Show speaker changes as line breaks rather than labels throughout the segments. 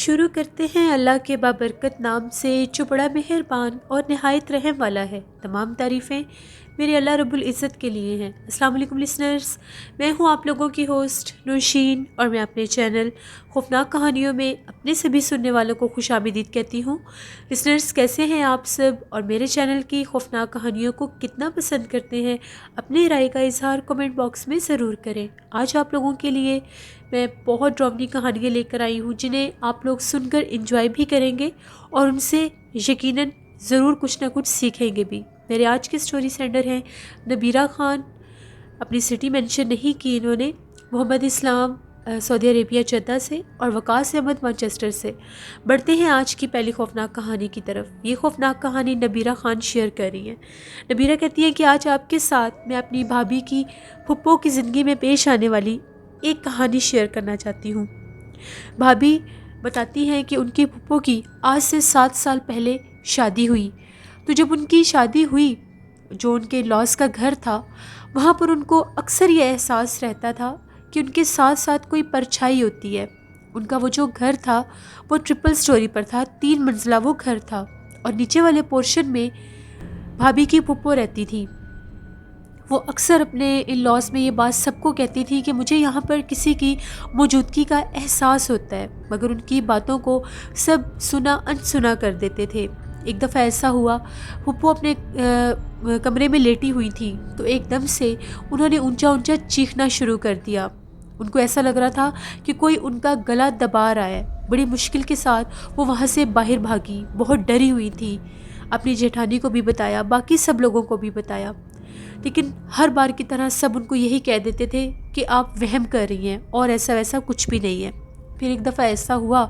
شروع کرتے ہیں اللہ کے بابرکت نام سے جو بڑا مہربان اور نہایت رحم والا ہے۔ تمام تعریفیں میرے اللہ رب العزت کے لیے ہیں۔ السلام علیکم لسنرز، میں ہوں آپ لوگوں کی ہوسٹ نوشین، اور میں اپنے چینل خوفناک کہانیوں میں اپنے سبھی سننے والوں کو خوش آمدید کہتی ہوں۔ لسنرز، کیسے ہیں آپ سب، اور میرے چینل کی خوفناک کہانیوں کو کتنا پسند کرتے ہیں؟ اپنی رائے کا اظہار کمنٹ باکس میں ضرور کریں۔ آج آپ لوگوں کے لیے میں بہت ڈراؤنی کہانیاں لے کر آئی ہوں جنہیں آپ لوگ سن کر انجوائے بھی کریں گے اور ان سے یقیناً ضرور کچھ نہ کچھ سیکھیں گے بھی۔ میرے آج کے سٹوری سینڈر ہیں نبیرہ خان، اپنی سٹی مینشن نہیں کی انہوں نے، محمد اسلام سعودی عربیہ جدہ سے، اور وقاص احمد مانچسٹر سے۔ بڑھتے ہیں آج کی پہلی خوفناک کہانی کی طرف۔ یہ خوفناک کہانی نبیرہ خان شیئر کر رہی ہیں۔ نبیرہ کہتی ہیں کہ آج آپ کے ساتھ میں اپنی بھابھی کی پھپھو کی زندگی میں پیش آنے والی ایک کہانی شیئر کرنا چاہتی ہوں۔ بھابھی بتاتی ہیں کہ ان کی پھپھو کی آج سے 7 سال پہلے شادی ہوئی، تو جب ان کی شادی ہوئی، جو ان کے لاس کا گھر تھا، وہاں پر ان کو اکثر یہ احساس رہتا تھا کہ ان کے ساتھ ساتھ کوئی پرچھائی ہوتی ہے۔ ان کا وہ جو گھر تھا وہ 3 سٹوری پر تھا، 3 منزلہ وہ گھر تھا، اور نیچے والے پورشن میں بھابھی کی پھپھو رہتی تھی۔ وہ اکثر اپنے ان لاس میں یہ بات سب کو کہتی تھی کہ مجھے یہاں پر کسی کی موجودگی کا احساس ہوتا ہے، مگر ان کی باتوں کو سب سنا انسنا کر دیتے تھے۔ ایک دفعہ ایسا ہوا، پھپھو اپنے کمرے میں لیٹی ہوئی تھی تو ایک دم سے انہوں نے اونچا اونچا چیخنا شروع کر دیا۔ ان کو ایسا لگ رہا تھا کہ کوئی ان کا گلا دبا رہا ہے۔ بڑی مشکل کے ساتھ وہ وہاں سے باہر بھاگی، بہت ڈری ہوئی تھی۔ اپنی جیٹھانی کو بھی بتایا، باقی سب لوگوں کو بھی بتایا، لیکن ہر بار کی طرح سب ان کو یہی کہہ دیتے تھے کہ آپ وہم کر رہی ہیں اور ایسا ویسا کچھ بھی نہیں ہے۔ پھر ایک دفعہ ایسا ہوا،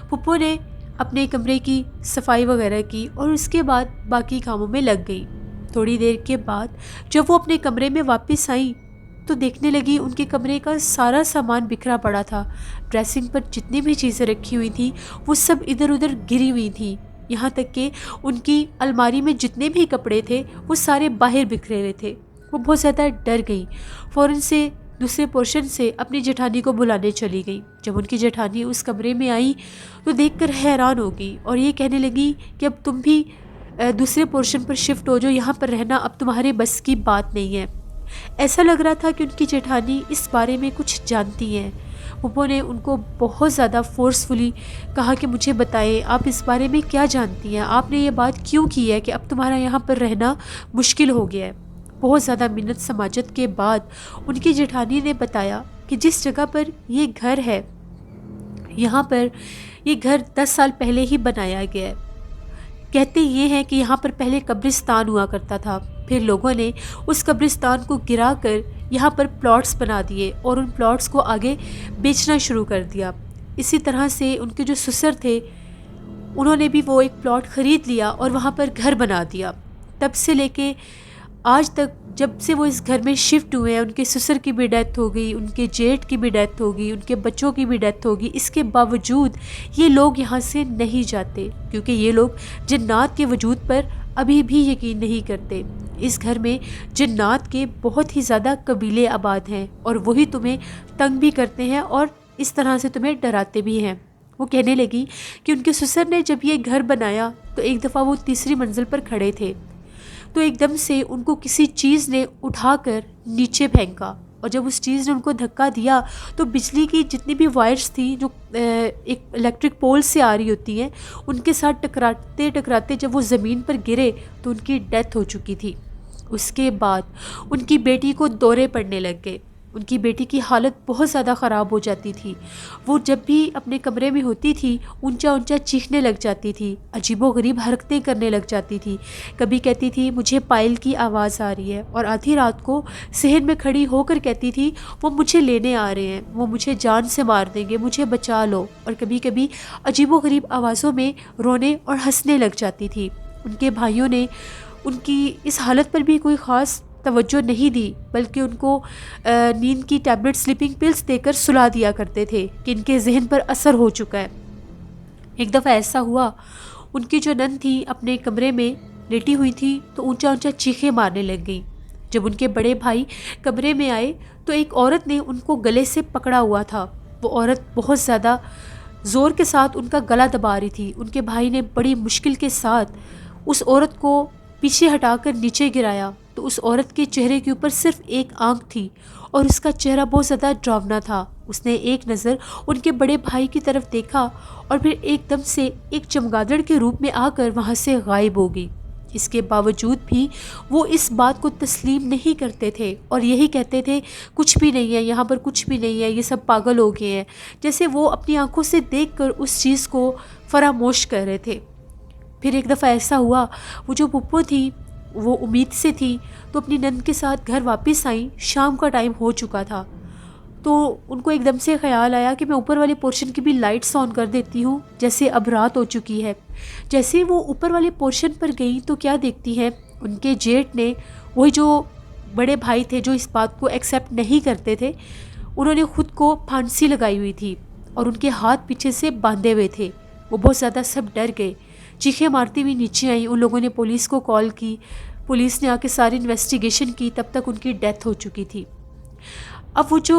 پھپھو نے اپنے کمرے کی صفائی وغیرہ کی اور اس کے بعد باقی کاموں میں لگ گئی۔ تھوڑی دیر کے بعد جب وہ اپنے کمرے میں واپس آئیں تو دیکھنے لگی ان کے کمرے کا سارا سامان بکھرا پڑا تھا۔ ڈریسنگ پر جتنی بھی چیزیں رکھی ہوئی تھیں وہ سب ادھر ادھر گری ہوئی تھیں، یہاں تک کہ ان کی الماری میں جتنے بھی کپڑے تھے وہ سارے باہر بکھرے ہوئے تھے۔ وہ بہت زیادہ ڈر گئی، فوراً سے دوسرے پورشن سے اپنی جیٹھانی کو بلانے چلی گئی۔ جب ان کی جیٹھانی اس کمرے میں آئی تو دیکھ کر حیران ہو گئی اور یہ کہنے لگی کہ اب تم بھی دوسرے پورشن پر شفٹ ہو جاؤ، یہاں پر رہنا اب تمہارے بس کی بات نہیں ہے۔ ایسا لگ رہا تھا کہ ان کی جیٹھانی اس بارے میں کچھ جانتی ہیں۔ پھپھو نے ان کو بہت زیادہ فورسفلی کہا کہ مجھے بتائیں آپ اس بارے میں کیا جانتی ہیں، آپ نے یہ بات کیوں کی ہے کہ اب تمہارا یہاں پر رہنا مشکل ہو گیا ہے۔ بہت زیادہ منت سماجت کے بعد ان کی جیٹھانی نے بتایا کہ جس جگہ پر یہ گھر ہے، یہاں پر یہ گھر 10 سال پہلے ہی بنایا گیا ہے۔ کہتے یہ ہیں کہ یہاں پر پہلے قبرستان ہوا کرتا تھا، پھر لوگوں نے اس قبرستان کو گرا کر یہاں پر پلاٹس بنا دیے اور ان پلاٹس کو آگے بیچنا شروع کر دیا۔ اسی طرح سے ان کے جو سسر تھے انہوں نے بھی وہ ایک پلاٹ خرید لیا اور وہاں پر گھر بنا دیا۔ تب سے لے کے آج تک جب سے وہ اس گھر میں شفٹ ہوئے ہیں، ان کے سسر کی بھی ڈیتھ ہو گئی، ان کے جیٹھ کی بھی ڈیتھ ہو گئی، ان کے بچوں کی بھی ڈیتھ ہو گئی، اس کے باوجود یہ لوگ یہاں سے نہیں جاتے کیونکہ یہ لوگ جنات کے وجود پر ابھی بھی یقین نہیں کرتے۔ اس گھر میں جنات کے بہت ہی زیادہ قبیلے آباد ہیں اور وہی تمہیں تنگ بھی کرتے ہیں اور اس طرح سے تمہیں ڈراتے بھی ہیں۔ وہ کہنے لگی کہ ان کے سسر نے جب یہ گھر بنایا تو ایک دفعہ وہ 3ری منزل پر کھڑے تھے تو ایک دم سے ان کو کسی چیز نے اٹھا کر نیچے پھینکا، اور جب اس چیز نے ان کو دھکا دیا تو بجلی کی جتنی بھی وائرز تھیں جو ایک الیکٹرک پول سے آ رہی ہوتی ہیں، ان کے ساتھ ٹکراتے ٹکراتے جب وہ زمین پر گرے تو ان کی ڈیتھ ہو چکی تھی۔ اس کے بعد ان کی بیٹی کو دورے پڑنے لگ گئے۔ ان کی بیٹی کی حالت بہت زیادہ خراب ہو جاتی تھی۔ وہ جب بھی اپنے کمرے میں ہوتی تھی اونچا اونچا چیخنے لگ جاتی تھی، عجیب و غریب حرکتیں کرنے لگ جاتی تھی۔ کبھی کہتی تھی مجھے پائل کی آواز آ رہی ہے، اور آدھی رات کو صحن میں کھڑی ہو کر کہتی تھی وہ مجھے لینے آ رہے ہیں، وہ مجھے جان سے مار دیں گے، مجھے بچا لو۔ اور کبھی کبھی عجیب و غریب آوازوں میں رونے اور ہنسنے لگ جاتی تھی۔ ان کے بھائیوں نے ان کی اس حالت پر بھی کوئی خاص توجہ نہیں دی، بلکہ ان کو نیند کی ٹیبلٹ سلیپنگ پلز دے کر سلا دیا کرتے تھے کہ ان کے ذہن پر اثر ہو چکا ہے۔ ایک دفعہ ایسا ہوا، ان کی جو نند تھی اپنے کمرے میں لیٹی ہوئی تھی تو اونچا اونچا چیخیں مارنے لگ گئی۔ جب ان کے بڑے بھائی کمرے میں آئے تو ایک عورت نے ان کو گلے سے پکڑا ہوا تھا۔ وہ عورت بہت زیادہ زور کے ساتھ ان کا گلا دبا رہی تھی۔ ان کے بھائی نے بڑی مشکل کے ساتھ اس عورت کو پیچھے ہٹا کر نیچے گرایا تو اس عورت کے چہرے کے اوپر صرف ایک آنکھ تھی اور اس کا چہرہ بہت زیادہ ڈراؤنا تھا۔ اس نے ایک نظر ان کے بڑے بھائی کی طرف دیکھا اور پھر ایک دم سے ایک چمگادڑ کے روپ میں آ کر وہاں سے غائب ہو گئی۔ اس کے باوجود بھی وہ اس بات کو تسلیم نہیں کرتے تھے اور یہی کہتے تھے کچھ بھی نہیں ہے، یہاں پر کچھ بھی نہیں ہے، یہ سب پاگل ہو گئے ہیں، جیسے وہ اپنی آنکھوں سے دیکھ کر اس چیز کو فراموش کر رہے تھے۔ پھر ایک دفعہ ایسا ہوا، وہ جو پھپھو تھی وہ امید سے تھی تو اپنی نند کے ساتھ گھر واپس آئیں۔ شام کا ٹائم ہو چکا تھا تو ان کو ایک دم سے خیال آیا کہ میں اوپر والے پورشن کی بھی لائٹس آن کر دیتی ہوں، جیسے اب رات ہو چکی ہے۔ جیسے وہ اوپر والے پورشن پر گئی تو کیا دیکھتی ہیں، ان کے جیٹ نے، وہی جو بڑے بھائی تھے جو اس بات کو ایکسیپٹ نہیں کرتے تھے، انہوں نے خود کو پھانسی لگائی ہوئی تھی اور ان کے ہاتھ پیچھے سے باندھے ہوئے تھے۔ وہ بہت زیادہ سب ڈر گئے، چیخیں مارتی ہوئی نیچے آئیں۔ ان لوگوں نے پولیس کو کال کی، پولیس نے آ کے ساری انویسٹیگیشن کی، تب تک ان کی ڈیتھ ہو چکی تھی۔ اب وہ جو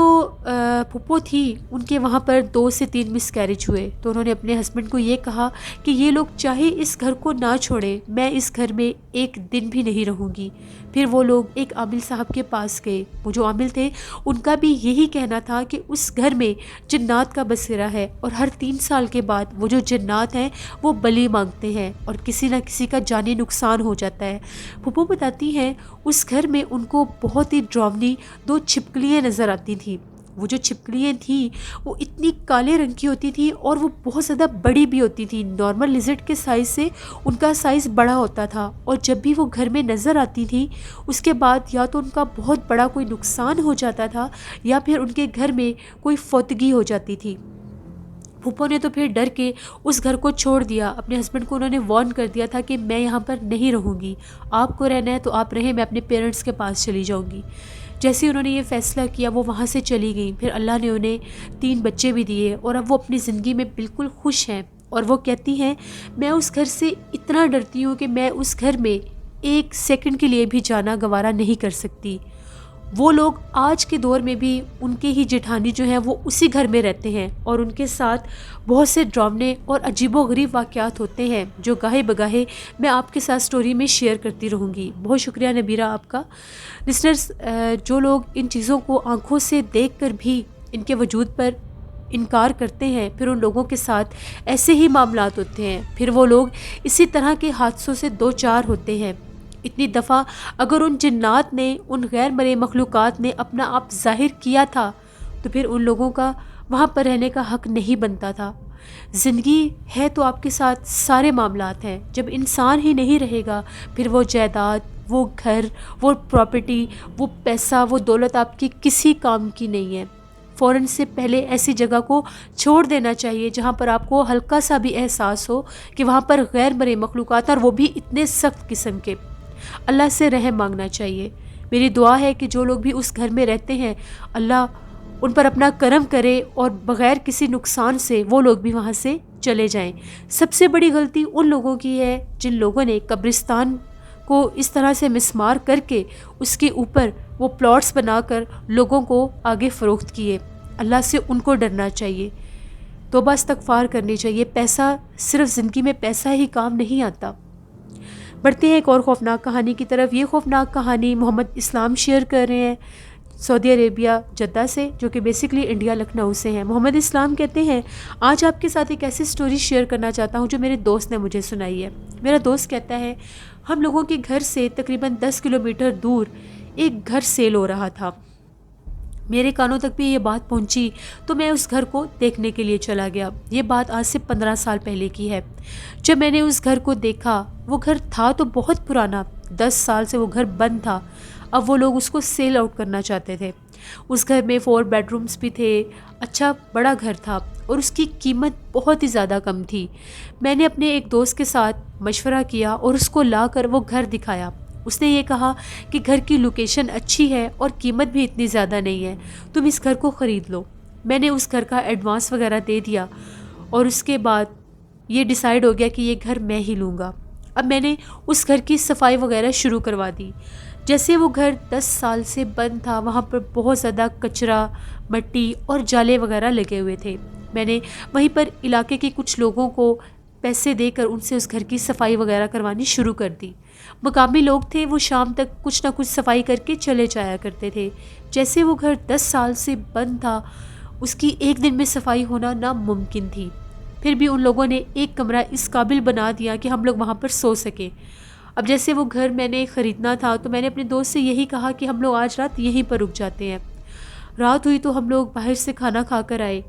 پھپھو تھی ان کے وہاں پر 2 سے 3 مس کیریج ہوئے تو انہوں نے اپنے ہسبینڈ کو یہ کہا کہ یہ لوگ چاہے اس گھر کو نہ چھوڑیں، میں اس گھر میں ایک دن بھی نہیں رہوں گی۔ پھر وہ لوگ ایک عامل صاحب کے پاس گئے۔ وہ جو عامل تھے ان کا بھی یہی کہنا تھا کہ اس گھر میں جنات کا بسیرا ہے اور ہر 3 سال کے بعد وہ جو جنات ہیں وہ بلی مانگتے ہیں اور کسی نہ کسی کا جانی نقصان ہو جاتا ہے۔ پھپھو بتاتی ہیں اس گھر میں ان کو بہت ہی ڈراؤنی 2 چھپکلیاں نظر آتی تھیں۔ وہ جو چھپکلیاں تھیں وہ اتنی کالے رنگ کی ہوتی تھی اور وہ بہت زیادہ بڑی بھی ہوتی تھی، نارمل لیزرڈ کے سائز سے ان کا سائز بڑا ہوتا تھا، اور جب بھی وہ گھر میں نظر آتی تھی اس کے بعد یا تو ان کا بہت بڑا کوئی نقصان ہو جاتا تھا یا پھر ان کے گھر میں کوئی فوتگی ہو جاتی تھی۔ پھپھو نے تو پھر ڈر کے اس گھر کو چھوڑ دیا۔ اپنے ہسبینڈ کو انہوں نے وارن کر دیا تھا کہ میں یہاں پر نہیں رہوں گی، آپ کو رہنا ہے تو آپ رہیں، میں اپنے پیرنٹس کے پاس چلی جاؤں گی۔ جیسے انہوں نے یہ فیصلہ کیا وہ وہاں سے چلی گئیں۔ پھر اللہ نے انہیں 3 بچے بھی دیے اور اب وہ اپنی زندگی میں بالکل خوش ہیں، اور وہ کہتی ہیں میں اس گھر سے اتنا ڈرتی ہوں کہ میں اس گھر میں 1 سیکنڈ کے لیے بھی جانا گوارا نہیں کر سکتی۔ وہ لوگ آج کے دور میں بھی ان کے ہی جیٹھانی جو ہیں وہ اسی گھر میں رہتے ہیں اور ان کے ساتھ بہت سے ڈراؤنے اور عجیب و غریب واقعات ہوتے ہیں جو گاہے بگاہے میں آپ کے ساتھ سٹوری میں شیئر کرتی رہوں گی۔ بہت شکریہ نبیرہ آپ کا۔ لسنرز، جو لوگ ان چیزوں کو آنکھوں سے دیکھ کر بھی ان کے وجود پر انکار کرتے ہیں، پھر ان لوگوں کے ساتھ ایسے ہی معاملات ہوتے ہیں، پھر وہ لوگ اسی طرح کے حادثوں سے 2-4 ہوتے ہیں۔ اتنی دفعہ اگر ان جنات نے، ان غیر مرئی مخلوقات نے اپنا آپ ظاہر کیا تھا تو پھر ان لوگوں کا وہاں پر رہنے کا حق نہیں بنتا تھا۔ زندگی ہے تو آپ کے ساتھ سارے معاملات ہیں، جب انسان ہی نہیں رہے گا پھر وہ جائیداد، وہ گھر، وہ پراپرٹی، وہ پیسہ، وہ دولت آپ کی کسی کام کی نہیں ہے۔ فوراً سے پہلے ایسی جگہ کو چھوڑ دینا چاہیے جہاں پر آپ کو ہلکا سا بھی احساس ہو کہ وہاں پر غیر مرئی مخلوقات اور وہ بھی اتنے سخت قسم کے۔ اللہ سے رحم مانگنا چاہیے۔ میری دعا ہے کہ جو لوگ بھی اس گھر میں رہتے ہیں اللہ ان پر اپنا کرم کرے اور بغیر کسی نقصان سے وہ لوگ بھی وہاں سے چلے جائیں۔ سب سے بڑی غلطی ان لوگوں کی ہے جن لوگوں نے قبرستان کو اس طرح سے مسمار کر کے اس کے اوپر وہ پلاٹس بنا کر لوگوں کو آگے فروخت کیے۔ اللہ سے ان کو ڈرنا چاہیے، توبہ استغفار کرنی چاہیے۔ پیسہ، صرف زندگی میں پیسہ ہی کام نہیں آتا۔ بڑھتے ہیں ایک اور خوفناک کہانی کی طرف۔ یہ خوفناک کہانی محمد اسلام شیئر کر رہے ہیں سعودی عربیہ جدہ سے، جو کہ بیسکلی انڈیا لکھنؤ سے ہیں۔ محمد اسلام کہتے ہیں آج آپ کے ساتھ ایک ایسی سٹوری شیئر کرنا چاہتا ہوں جو میرے دوست نے مجھے سنائی ہے۔ میرا دوست کہتا ہے ہم لوگوں کے گھر سے تقریباً 10 کلومیٹر دور ایک گھر سیل ہو رہا تھا۔ میرے کانوں تک بھی یہ بات پہنچی تو میں اس گھر کو دیکھنے کے لیے چلا گیا۔ یہ بات آج سے 15 سال پہلے کی ہے۔ جب میں نے اس گھر کو دیکھا، وہ گھر تھا تو بہت پرانا، 10 سال سے وہ گھر بند تھا۔ اب وہ لوگ اس کو سیل آؤٹ کرنا چاہتے تھے۔ اس گھر میں 4 بیڈ رومز بھی تھے، اچھا بڑا گھر تھا اور اس کی قیمت بہت ہی زیادہ کم تھی۔ میں نے اپنے ایک دوست کے ساتھ مشورہ کیا اور اس کو لا کر وہ گھر دکھایا۔ اس نے یہ کہا کہ گھر کی لوکیشن اچھی ہے اور قیمت بھی اتنی زیادہ نہیں ہے، تم اس گھر کو خرید لو۔ میں نے اس گھر کا ایڈوانس وغیرہ دے دیا اور اس کے بعد یہ ڈیسائیڈ ہو گیا کہ یہ گھر میں ہی لوں گا۔ اب میں نے اس گھر کی صفائی وغیرہ شروع کروا دی۔ جیسے وہ گھر 10 سال سے بند تھا، وہاں پر بہت زیادہ کچرا، مٹی اور جالے وغیرہ لگے ہوئے تھے۔ میں نے وہیں پر علاقے کے کچھ لوگوں کو پیسے دے کر ان سے اس گھر کی صفائی وغیرہ کروانی شروع کر دی۔ مقامی لوگ تھے، وہ شام تک کچھ نہ کچھ صفائی کر کے چلے جایا کرتے تھے۔ جیسے وہ گھر 10 سال سے بند تھا، اس کی ایک دن میں صفائی ہونا ناممکن تھی۔ پھر بھی ان لوگوں نے ایک کمرہ اس قابل بنا دیا کہ ہم لوگ وہاں پر سو سکیں۔ اب جیسے وہ گھر میں نے خریدنا تھا تو میں نے اپنے دوست سے یہی کہا کہ ہم لوگ آج رات یہیں پر رک جاتے ہیں۔ رات ہوئی تو ہم لوگ باہر سے کھانا کھا کر آئے۔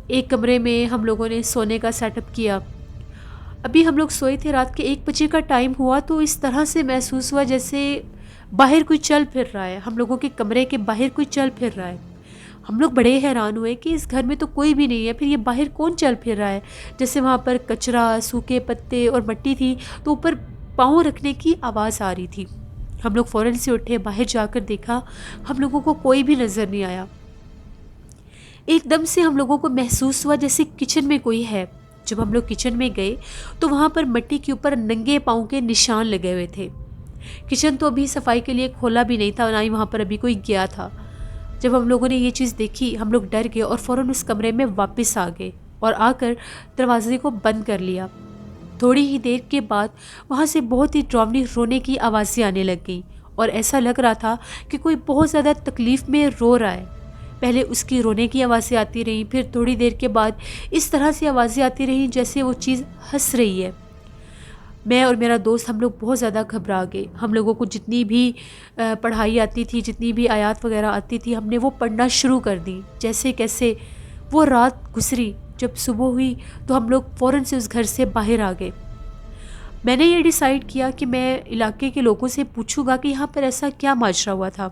ایک کمرے میں ہم لوگوں نے سونے کا سیٹ اپ کیا۔ ابھی ہم لوگ سوئے تھے، رات کے 1 بجے کا ٹائم ہوا تو اس طرح سے محسوس ہوا جیسے باہر کوئی چل پھر رہا ہے، ہم لوگوں کے کمرے کے باہر کوئی چل پھر رہا ہے۔ ہم لوگ بڑے حیران ہوئے کہ اس گھر میں تو کوئی بھی نہیں ہے، پھر یہ باہر کون چل پھر رہا ہے؟ جیسے وہاں پر کچرا، سوکھے پتے اور مٹی تھی تو اوپر پاؤں رکھنے کی آواز آ رہی تھی۔ ہم لوگ فوراً سے اٹھے، باہر جا کر دیکھا، ہم لوگوں کو کوئی بھی نظر نہیں آیا۔ ایک دم سے ہم لوگوں کو محسوس ہوا جیسے کچن میں کوئی ہے۔ جب ہم لوگ کچن میں گئے تو وہاں پر مٹی کے اوپر ننگے پاؤں کے نشان لگے ہوئے تھے۔ کچن تو ابھی صفائی کے لیے کھولا بھی نہیں تھا، نہ ہی وہاں پر ابھی کوئی گیا تھا۔ جب ہم لوگوں نے یہ چیز دیکھی ہم لوگ ڈر گئے اور فوراً اس کمرے میں واپس آ گئے اور آ کر دروازے کو بند کر لیا۔ تھوڑی ہی دیر کے بعد وہاں سے بہت ہی ڈراؤنی رونے کی آوازیں آنے لگ گئیں اور ایسا لگ رہا تھا کہ کوئی بہت زیادہ تکلیف میں رو رہا ہے۔ پہلے اس کی رونے کی آوازیں آتی رہیں، پھر تھوڑی دیر کے بعد اس طرح سے آوازیں آتی رہیں جیسے وہ چیز ہنس رہی ہے۔ میں اور میرا دوست ہم لوگ بہت زیادہ گھبرا گئے۔ ہم لوگوں کو جتنی بھی پڑھائی آتی تھی، جتنی بھی آیات وغیرہ آتی تھی، ہم نے وہ پڑھنا شروع کر دی۔ جیسے کیسے وہ رات گزری، جب صبح ہوئی تو ہم لوگ فوراً سے اس گھر سے باہر آ گئے۔ میں نے یہ ڈیسائیڈ کیا کہ میں علاقے کے لوگوں سے پوچھوں گا کہ یہاں پر ایسا کیا ماجرا ہوا تھا۔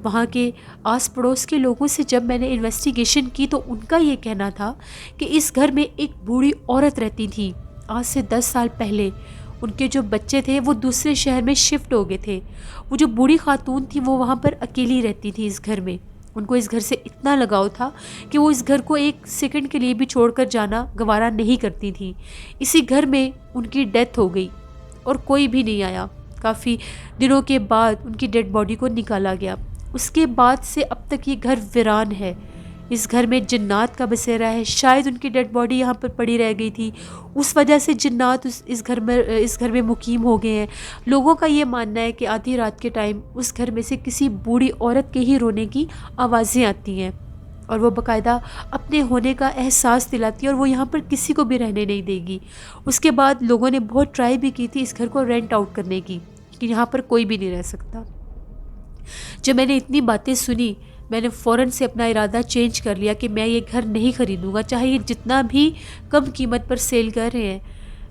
وہاں کے آس پڑوس کے لوگوں سے جب میں نے انویسٹیگیشن کی تو ان کا یہ کہنا تھا کہ اس گھر میں ایک بوڑھی عورت رہتی تھی آج سے 10 سال پہلے۔ ان کے جو بچے تھے وہ دوسرے شہر میں شفٹ ہو گئے تھے۔ وہ جو بوڑھی خاتون تھی وہ وہاں پر اکیلی رہتی تھی اس گھر میں۔ ان کو اس گھر سے اتنا لگاؤ تھا کہ وہ اس گھر کو ایک سیکنڈ کے لیے بھی چھوڑ کر جانا گوارا نہیں کرتی تھی۔ اسی گھر میں ان کی ڈیتھ ہو گئی اور کوئی بھی نہیں آیا۔ کافی دنوں کے بعد ان کی ڈیڈ باڈی کو نکالا گیا۔ اس کے بعد سے اب تک یہ گھر ویران ہے۔ اس گھر میں جنات کا بسیرا ہے۔ شاید ان کی ڈیڈ باڈی یہاں پر پڑی رہ گئی تھی، اس وجہ سے جنات اس گھر میں مقیم ہو گئے ہیں۔ لوگوں کا یہ ماننا ہے کہ آدھی رات کے ٹائم اس گھر میں سے کسی بوڑھی عورت کے ہی رونے کی آوازیں آتی ہیں اور وہ باقاعدہ اپنے ہونے کا احساس دلاتی ہے اور وہ یہاں پر کسی کو بھی رہنے نہیں دے گی۔ اس کے بعد لوگوں نے بہت ٹرائی بھی کی تھی اس گھر کو رینٹ آؤٹ کرنے کی کہ یہاں پر کوئی بھی نہیں رہ سکتا۔ جب میں نے اتنی باتیں سنی میں نے فوراً سے اپنا ارادہ چینج کر لیا کہ میں یہ گھر نہیں خریدوں گا، چاہے یہ جتنا بھی کم قیمت پر سیل کر رہے ہیں۔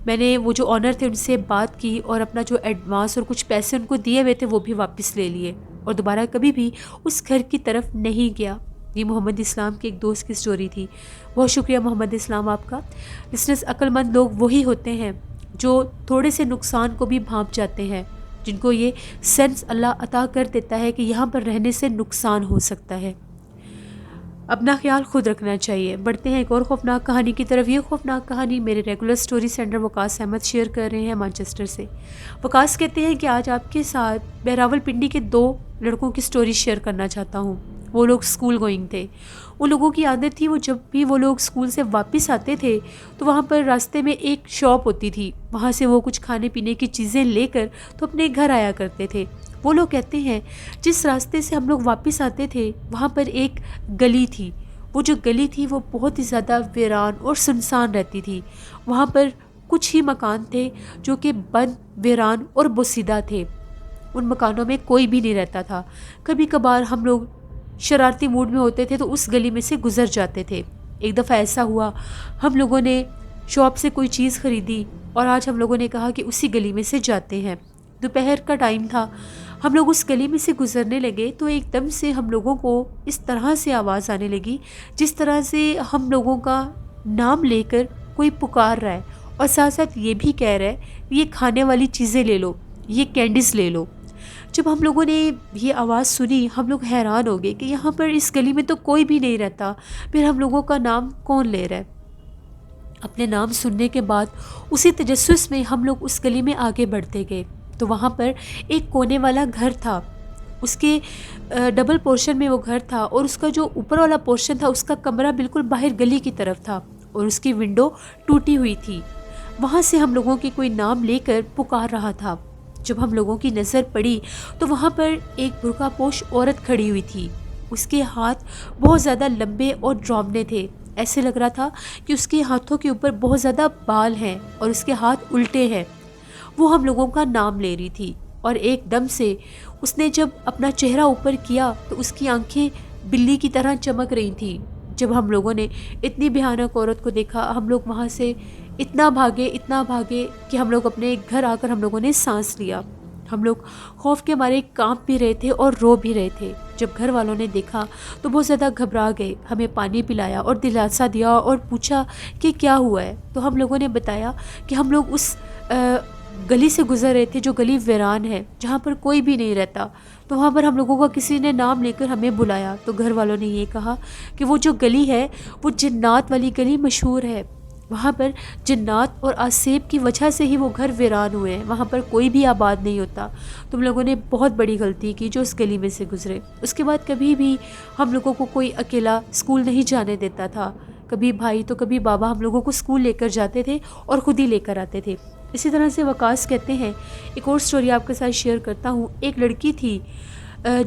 میں نے وہ جو آنر تھے ان سے بات کی اور اپنا جو ایڈوانس اور کچھ پیسے ان کو دیے ہوئے تھے وہ بھی واپس لے لیے اور دوبارہ کبھی بھی اس گھر کی طرف نہیں گیا۔ یہ محمد اسلام کے ایک دوست کی سٹوری تھی۔ بہت شکریہ محمد اسلام آپ کا۔ لسنرز، عقل مند لوگ وہی ہوتے ہیں جو تھوڑے سے نقصان کو بھی بھانپ جاتے ہیں، جن کو یہ سینس اللہ عطا کر دیتا ہے کہ یہاں پر رہنے سے نقصان ہو سکتا ہے۔ اپنا خیال خود رکھنا چاہیے۔ بڑھتے ہیں ایک اور خوفناک کہانی کی طرف۔ یہ خوفناک کہانی میرے ریگولر سٹوری سینڈر وقاص احمد شیئر کر رہے ہیں مانچسٹر سے۔ وقاص کہتے ہیں کہ آج آپ کے ساتھ میں راولپنڈی کے 2 لڑکوں کی سٹوری شیئر کرنا چاہتا ہوں۔ وہ لوگ اسکول گوئنگ تھے۔ ان لوگوں کی عادت تھی وہ جب بھی وہ لوگ اسکول سے واپس آتے تھے تو وہاں پر راستے میں ایک شاپ ہوتی تھی، وہاں سے وہ کچھ کھانے پینے کی چیزیں لے کر تو اپنے گھر آیا کرتے تھے۔ وہ لوگ کہتے ہیں جس راستے سے ہم لوگ واپس آتے تھے وہاں پر ایک گلی تھی۔ وہ جو گلی تھی وہ بہت ہی زیادہ ویران اور سنسان رہتی تھی۔ وہاں پر کچھ ہی مکان تھے جو کہ بند، ویران اور بوسیدہ تھے۔ ان مکانوں میں کوئی بھی نہیں رہتا تھا۔ کبھی کبھار ہم لوگ شرارتی موڈ میں ہوتے تھے تو اس گلی میں سے گزر جاتے تھے۔ ایک دفعہ ایسا ہوا ہم لوگوں نے شاپ سے کوئی چیز خریدی اور آج ہم لوگوں نے کہا کہ اسی گلی میں سے جاتے ہیں۔ دوپہر کا ٹائم تھا، ہم لوگ اس گلی میں سے گزرنے لگے تو ایک دم سے ہم لوگوں کو اس طرح سے آواز آنے لگی جس طرح سے ہم لوگوں کا نام لے کر کوئی پکار رہا ہے اور ساتھ ساتھ یہ بھی کہہ رہا ہے یہ کھانے والی چیزیں لے لو، یہ کینڈیز لے لو۔ جب ہم لوگوں نے یہ آواز سنی ہم لوگ حیران ہو گئے کہ یہاں پر اس گلی میں تو کوئی بھی نہیں رہتا، پھر ہم لوگوں کا نام کون لے رہا ہے؟ اپنے نام سننے کے بعد اسی تجسس میں ہم لوگ اس گلی میں آگے بڑھتے گئے تو وہاں پر ایک کونے والا گھر تھا۔ اس کے ڈبل پورشن میں وہ گھر تھا اور اس کا جو اوپر والا پورشن تھا اس کا کمرہ بالکل باہر گلی کی طرف تھا اور اس کی ونڈو ٹوٹی ہوئی تھی۔ وہاں سے ہم لوگوں کے کوئی نام لے کر پکار رہا تھا۔ جب ہم لوگوں کی نظر پڑی تو وہاں پر ایک برقع پوش عورت کھڑی ہوئی تھی۔ اس کے ہاتھ بہت زیادہ لمبے اور ڈرامنے تھے، ایسے لگ رہا تھا کہ اس کے ہاتھوں کے اوپر بہت زیادہ بال ہیں اور اس کے ہاتھ الٹے ہیں۔ وہ ہم لوگوں کا نام لے رہی تھی اور ایک دم سے اس نے جب اپنا چہرہ اوپر کیا تو اس کی آنکھیں بلی کی طرح چمک رہی تھیں۔ جب ہم لوگوں نے اتنی بھیانک عورت کو دیکھا، ہم لوگ وہاں سے اتنا بھاگے کہ ہم لوگ اپنے گھر آ کر ہم لوگوں نے سانس لیا۔ ہم لوگ خوف کے مارے کانپ بھی رہے تھے اور رو بھی رہے تھے۔ جب گھر والوں نے دیکھا تو بہت زیادہ گھبرا گئے، ہمیں پانی پلایا اور دلاسا دیا اور پوچھا کہ کیا ہوا ہے۔ تو ہم لوگوں نے بتایا کہ ہم لوگ اس گلی سے گزر رہے تھے جو گلی ویران ہے، جہاں پر کوئی بھی نہیں رہتا، تو وہاں پر ہم لوگوں کا کسی نے نام لے کر ہمیں بلایا۔ تو گھر والوں نے یہ کہا کہ وہ جو گلی ہے وہ جنات والی گلی مشہور ہے، وہاں پر جنات اور آسیب کی وجہ سے ہی وہ گھر ویران ہوئے ہیں، وہاں پر کوئی بھی آباد نہیں ہوتا۔ تم لوگوں نے بہت بڑی غلطی کی جو اس گلی میں سے گزرے۔ اس کے بعد کبھی بھی ہم لوگوں کو کوئی اکیلا اسکول نہیں جانے دیتا تھا، کبھی بھائی تو کبھی بابا ہم لوگوں کو اسکول لے کر جاتے تھے اور خود ہی لے کر آتے تھے۔ اسی طرح سے وقاص کہتے ہیں، ایک اور سٹوری آپ کے ساتھ شیئر کرتا ہوں۔ ایک لڑکی تھی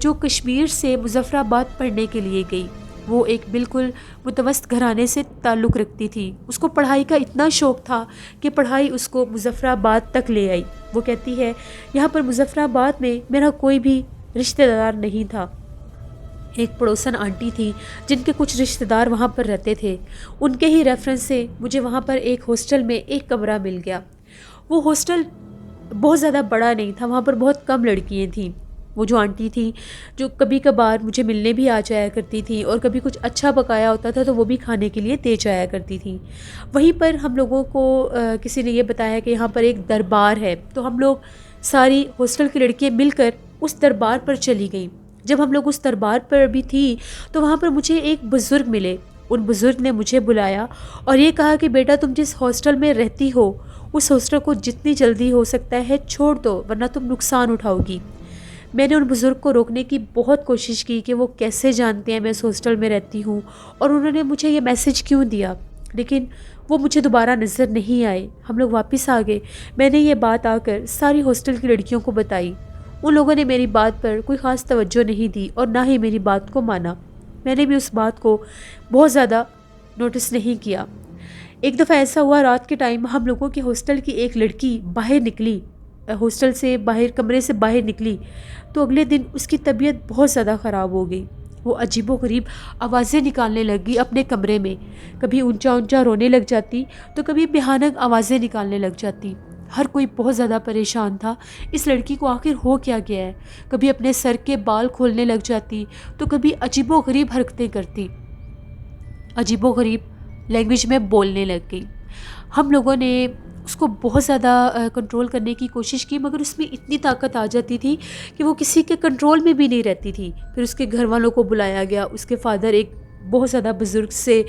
جو کشمیر سے مظفر آباد پڑھنے کے لیے گئی۔ وہ ایک بالکل متوسط گھرانے سے تعلق رکھتی تھی۔ اس کو پڑھائی کا اتنا شوق تھا کہ پڑھائی اس کو مظفر آباد تک لے آئی۔ وہ کہتی ہے یہاں پر مظفر آباد میں میرا کوئی بھی رشتہ دار نہیں تھا۔ ایک پڑوسن آنٹی تھی جن کے کچھ رشتہ دار وہاں پر رہتے تھے، ان کے ہی ریفرنس سے مجھے وہاں پر ایک ہاسٹل میں ایک کمرہ مل گیا۔ وہ ہاسٹل بہت زیادہ بڑا نہیں تھا، وہاں پر بہت کم لڑکیاں تھیں۔ وہ جو آنٹی تھی جو کبھی کبھار مجھے ملنے بھی آ جایا کرتی تھی اور کبھی کچھ اچھا پکایا ہوتا تھا تو وہ بھی کھانے کے لیے دے جایا کرتی تھی۔ وہیں پر ہم لوگوں کو کسی نے یہ بتایا کہ یہاں پر ایک دربار ہے، تو ہم لوگ ساری ہاسٹل کی لڑکیاں مل کر اس دربار پر چلی گئیں۔ جب ہم لوگ اس دربار پر بھی تھی تو وہاں پر مجھے ایک بزرگ ملے۔ ان بزرگ نے مجھے بلایا اور یہ کہا کہ بیٹا تم جس ہاسٹل میں رہتی ہو اس ہاسٹل کو جتنی جلدی ہو سکتا ہے چھوڑ دو ورنہ تم نقصان اٹھاؤ گی۔ میں نے ان بزرگ کو روکنے کی بہت کوشش کی کہ وہ کیسے جانتے ہیں میں اس ہاسٹل میں رہتی ہوں اور انہوں نے مجھے یہ میسج کیوں دیا، لیکن وہ مجھے دوبارہ نظر نہیں آئے۔ ہم لوگ واپس آ گئے۔ میں نے یہ بات آ کر ساری ہاسٹل کی لڑکیوں کو بتائی۔ ان لوگوں نے میری بات پر کوئی خاص توجہ نہیں دی اور نہ ہی میری بات کو مانا۔ میں نے بھی اس بات کو بہت زیادہ نوٹس نہیں کیا۔ ایک دفعہ ایسا ہوا، رات کے ٹائم ہم لوگوں کے ہاسٹل کی ایک لڑکی باہر نکلی، ہاسٹل سے باہر کمرے سے باہر نکلی تو اگلے دن اس کی طبیعت بہت زیادہ خراب ہو گئی۔ وہ عجیب و غریب آوازیں نکالنے لگی اپنے کمرے میں، کبھی اونچا اونچا رونے لگ جاتی تو کبھی بھیانک آوازیں نکالنے لگ جاتی۔ ہر کوئی بہت زیادہ پریشان تھا اس لڑکی کو آخر ہو کیا گیا ہے۔ کبھی اپنے سر کے بال کھولنے لگ جاتی تو کبھی عجیب و غریب حرکتیں کرتی، عجیب و غریب لینگویج میں بولنے لگ گئی۔ ہم لوگوں نے اس کو بہت زیادہ کنٹرول کرنے کی کوشش کی مگر اس میں اتنی طاقت آ جاتی تھی کہ وہ کسی کے کنٹرول میں بھی نہیں رہتی تھی۔ پھر اس کے گھر والوں کو بلایا گیا۔ اس کے فادر ایک بہت زیادہ بزرگ سے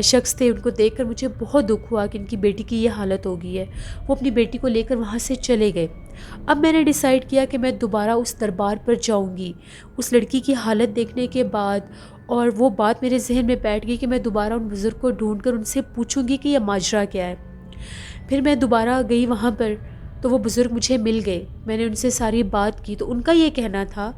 شخص تھے، ان کو دیکھ کر مجھے بہت دکھ ہوا کہ ان کی بیٹی کی یہ حالت ہو گئی ہے۔ وہ اپنی بیٹی کو لے کر وہاں سے چلے گئے۔ اب میں نے ڈیسائیڈ کیا کہ میں دوبارہ اس دربار پر جاؤں گی۔ اس لڑکی کی حالت دیکھنے کے بعد اور وہ بات میرے ذہن میں بیٹھ گئی کہ میں دوبارہ ان بزرگ کو ڈھونڈ کر ان سے پوچھوں گی کہ یہ ماجرا کیا ہے۔ پھر میں دوبارہ گئی وہاں پر تو وہ بزرگ مجھے مل گئے۔ میں نے ان سے ساری بات کی تو ان کا یہ کہنا تھا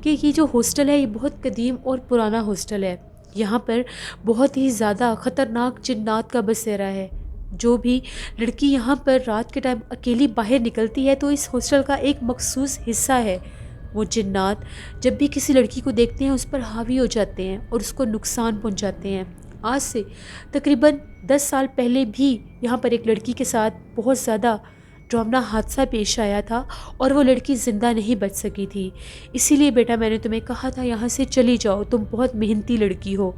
کہ یہ جو ہاسٹل ہے یہ بہت قدیم اور پرانا ہاسٹل ہے، یہاں پر بہت ہی زیادہ خطرناک جنات کا بسیرا ہے۔ جو بھی لڑکی یہاں پر رات کے ٹائم اکیلی باہر نکلتی ہے تو اس ہاسٹل کا ایک مخصوص حصہ ہے، وہ جنات جب بھی کسی لڑکی کو دیکھتے ہیں اس پر حاوی ہو جاتے ہیں اور اس کو نقصان پہنچاتے ہیں۔ آج سے تقریباً 10 سال پہلے بھی یہاں پر ایک لڑکی کے ساتھ بہت زیادہ ڈراؤنا حادثہ پیش آیا تھا اور وہ لڑکی زندہ نہیں بچ سکی تھی۔ اسی لیے بیٹا میں نے تمہیں کہا تھا یہاں سے چلی جاؤ، تم بہت محنتی لڑکی ہو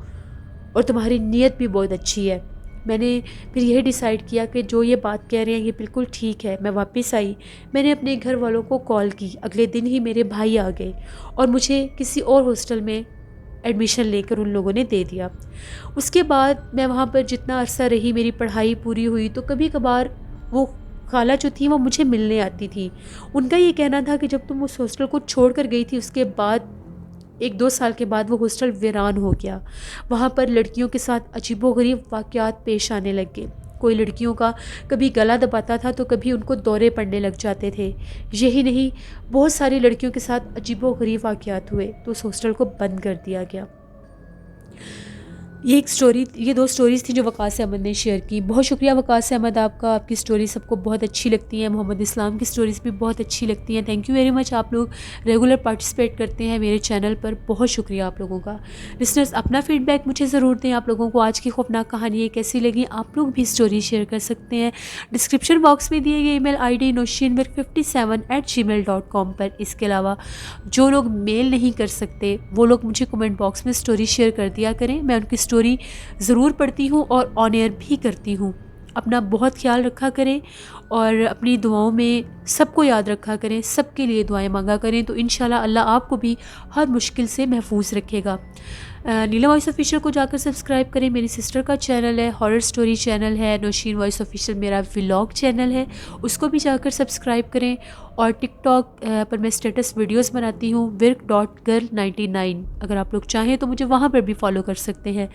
اور تمہاری نیت بھی بہت اچھی ہے۔ میں نے پھر یہ ڈیسائیڈ کیا کہ جو یہ بات کہہ رہے ہیں یہ بالکل ٹھیک ہے۔ میں واپس آئی، میں نے اپنے گھر والوں کو کال کی، اگلے دن ہی میرے بھائی آ گئے اور مجھے کسی اور ہاسٹل میں ایڈمیشن لے کر ان لوگوں نے دے دیا۔ اس کے بعد میں وہاں پر جتنا عرصہ رہی، میری پڑھائی پوری ہوئی تو کبھی کبھار وہ خالہ جو تھی وہ مجھے ملنے آتی تھی۔ ان کا یہ کہنا تھا کہ جب تم اس ہاسٹل کو چھوڑ کر گئی تھی اس کے بعد ایک دو سال کے بعد وہ ہاسٹل ویران ہو گیا. وہاں پر لڑکیوں کے ساتھ عجیب و غریب واقعات پیش آنے لگ گئے. کوئی لڑکیوں کا کبھی گلا دباتا تھا تو کبھی ان کو دورے پڑنے لگ جاتے تھے. یہی نہیں، بہت ساری لڑکیوں کے ساتھ عجیب و غریب واقعات ہوئے تو اس ہاسٹل کو بند کر دیا گیا. یہ دو سٹوریز تھیں جو وقاص احمد نے شیئر کی. بہت شکریہ وقاص احمد آپ کا. آپ کی سٹوری سب کو بہت اچھی لگتی ہیں. محمد اسلام کی سٹوریز بھی بہت اچھی لگتی ہیں. Thank you very much. آپ لوگ ریگولر پارٹیسپیٹ کرتے ہیں میرے چینل پر. بہت شکریہ آپ لوگوں کا. لسنرز اپنا فیڈ بیک مجھے ضرور دیں. آپ لوگوں کو آج کی خوفناک کہانی کیسی لگی؟ آپ لوگ بھی سٹوری شیئر کر سکتے ہیں ڈسکرپشن باکس میں دیے گئے ای میل آئی ڈی noshinmirk57@gmail.com پر. اس کے علاوہ جو لوگ میل نہیں کر سکتے وہ لوگ مجھے کمنٹ باکس میں سٹوری شیئر کر دیا کریں. میں ان کی سٹوری ضرور پڑھتی ہوں اور آن ایئر بھی کرتی ہوں. اپنا بہت خیال رکھا کریں اور اپنی دعاؤں میں سب کو یاد رکھا کریں. سب کے لیے دعائیں مانگا کریں تو انشاءاللہ اللہ آپ کو بھی ہر مشکل سے محفوظ رکھے گا. نیلم وائس آفیشیل کو جا کر سبسکرائب کریں. میری سسٹر کا چینل ہے، ہارر سٹوری چینل ہے. نوشین وائس آفیشیل میرا ولاگ چینل ہے، اس کو بھی جا کر سبسکرائب کریں. اور ٹک ٹاک پر میں اسٹیٹس ویڈیوز بناتی ہوں wirk.girl99. اگر آپ لوگ چاہیں تو مجھے وہاں پر بھی فالو کر سکتے ہیں.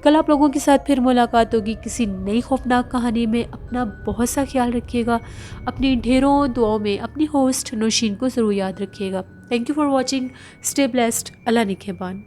کل آپ لوگوں کے ساتھ پھر ملاقات ہوگی کسی نئی خوفناک کہانی میں. اپنا بہت سا خیال رکھیے گا. اپنی ڈھیروں دعاؤں میں اپنی ہوسٹ نوشین کو ضرور یاد رکھیے گا. Thank you for watching. Stay blessed. اللہ نگہبان.